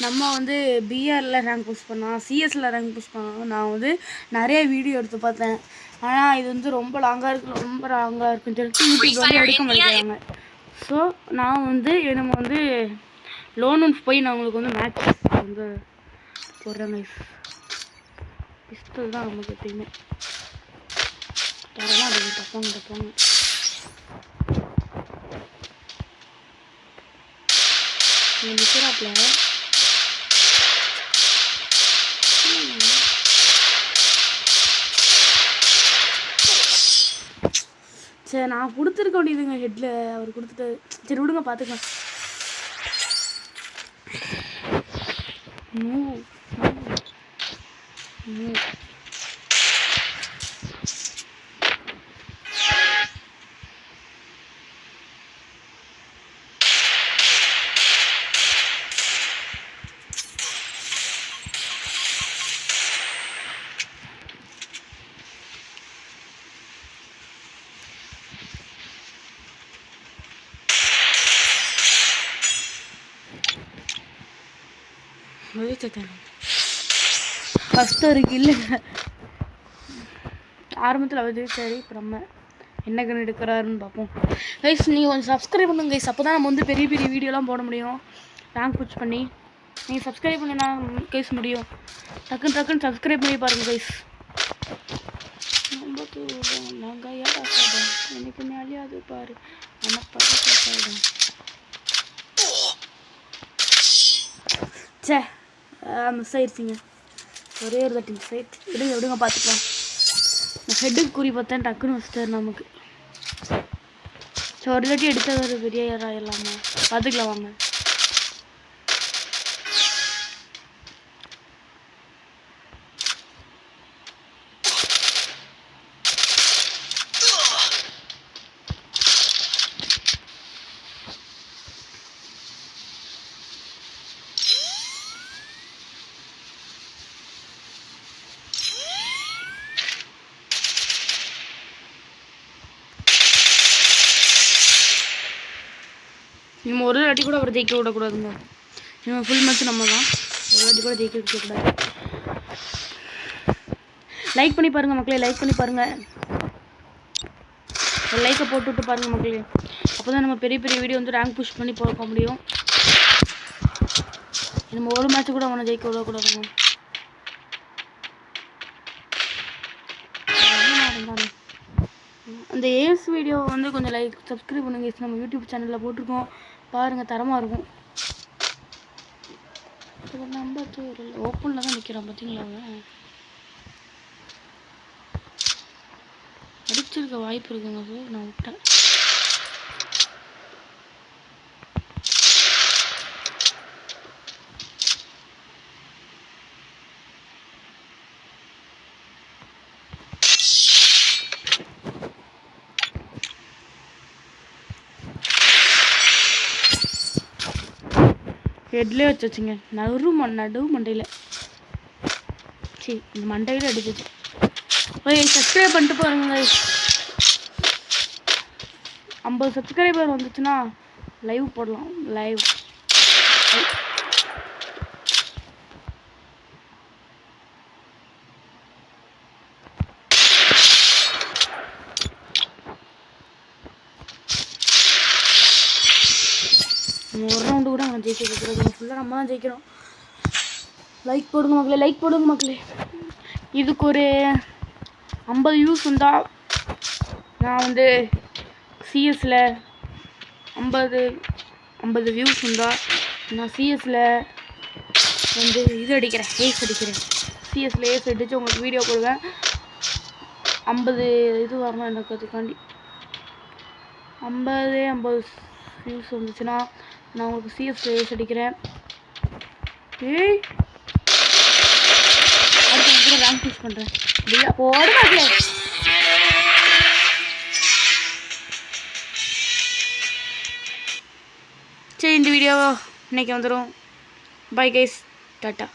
நம்ம வந்து பிஆரில் rank push பண்ணோம், சிஎஸ்சில் ரேங்க் புஷ் பண்ணோம். நான் வந்து நிறைய வீடியோ எடுத்து பார்த்தேன். ஆனால் இது வந்து ரொம்ப லாங்காக இருக்குன்னு சொல்லிட்டு யூடியூப் வந்து எடுக்க மாட்டேங்கிறாங்க. ஸோ நான் வந்து நம்ம வந்து லோன் போய் நான் உங்களுக்கு வந்து மேட்ச் வந்து போடுறேங்க. பிஸ்டல் தான் நமக்கு எப்பயுமே யாரெல்லாம் அது தப்பாங்க நிற்கிறாப்புல. சரி நான் கொடுத்துருக்க வேண்டியதுங்க ஹெட்டில் அவர் கொடுத்துட்டு. சரி விடுங்க பார்த்துக்கலாம். ஃபஸ்ட்டு ஒரு கில்லுங்க ஆரம்பத்தில் அவர் சரி. இப்போ நம்ம என்ன கண் எடுக்கிறாருன்னு பார்ப்போம். கைஸ் நீங்கள் கொஞ்சம் சப்ஸ்கிரைப் பண்ணுங்க கைஸ். அப்போ தான் நம்ம வந்து பெரிய பெரிய வீடியோலாம் போட முடியும் ரேங்க் புஷ் பண்ணி. நீங்கள் சப்ஸ்கிரைப் பண்ணினா கைஸ் முடியும். டக்குன்னு சப்ஸ்கிரைப் பண்ணி பாருங்கள் கைஸ். நாங்கள் யாரா சாதம் எனக்கு மேலேயாது பாரு ஆனால் சே மிஸ் ஆயிடுச்சிங்க. ஒரே ஒரு தட்டி மிஸ் ஆயிடுச்சு. விடுங்க பார்த்துக்கலாம். நான் ஹெட்டுக்கு குறி பார்த்தேன் டக்குன்னு வச்சுட்டார் நமக்கு. ஸோ ஒரு தட்டி எடுத்தது ஒரு பெரிய யாராக இல்லாமல் பார்த்துக்கலாம் வாங்க. நம்ம ஒரு வாட்டி கூட அவரை ஜெயிக்க விடக்கூடாதுங்க. நம்ம ஃபுல் மேட்ச் நம்ம தான். ஒரு வாட்டி கூட ஜெயிக்க விடக்கூடாது. லைக் பண்ணி பாருங்கள் மக்களே. லைக் பண்ணி பாருங்கள். ஒரு லைக்கை போட்டுவிட்டு பாருங்கள் மக்களே. அப்போ தான் நம்ம பெரிய பெரிய வீடியோ வந்து ரேங்க் புஷ் பண்ணி போக முடியும். நம்ம ஒரு மேட்ச் கூட அவனை ஜெயிக்க விடக்கூடாதுங்க. அந்த ஏஸ் வீடியோ வந்து கொஞ்சம் லைக் சப்ஸ்கிரைப் பண்ணுங்க. நம்ம யூடியூப் சேனலில் போட்டிருக்கோம் பாருங்கள், தரமாக இருக்கும். நம்பர் ஓப்பனில் தான் நிற்கிறான் பார்த்தீங்களா. அடிச்சிருக்க வாய்ப்பு இருக்குங்க சார். நான் விட்டேன். ஹெட்லேயே வச்சுங்க. நடு மண்டையில் சரி இந்த மண்டையில் அடிச்சிச்சு. ஓய் சப்ஸ்கிரைப் பண்ணிட்டு பாருங்க. 50 சப்ஸ்கிரைபர் வந்துச்சுன்னா லைவ் போடலாம். லைவ் ஒரு ரவுண்டு கூட நம்ம ஜெயிக்க வைக்கிறது. ஃபுல்லாக நம்ம தான் ஜெயிக்கிறோம். லைக் போடுங்க மக்களே. லைக் போடுங்க மக்களே. இதுக்கு ஒரு 50 வியூஸ் வந்தால் நான் வந்து சிஎஸ்சில் 50 வியூஸ் வந்தால் நான் சிஎஸ்சில் வந்து இது அடிக்கிறேன். ஏஸ் அடிக்கிறேன். சிஎஸ்சில் ஏஸ் அடித்து உங்களுக்கு வீடியோ போடுவேன். 50 இது வரணும் எனக்கு. அதுக்காண்டி 50 வியூஸ் வந்துச்சுன்னா நான் உங்களுக்கு சிஎஸ்சில் ஏஸ் அடிக்கிறேன். ஏய் அடுத்து கூட ரேங்க் புஷ் பண்ணுறேன். இல்லையா போட மாட்டேன். சரி இந்த வீடியோ இன்னைக்கு வந்துடும். Bye guys, tata.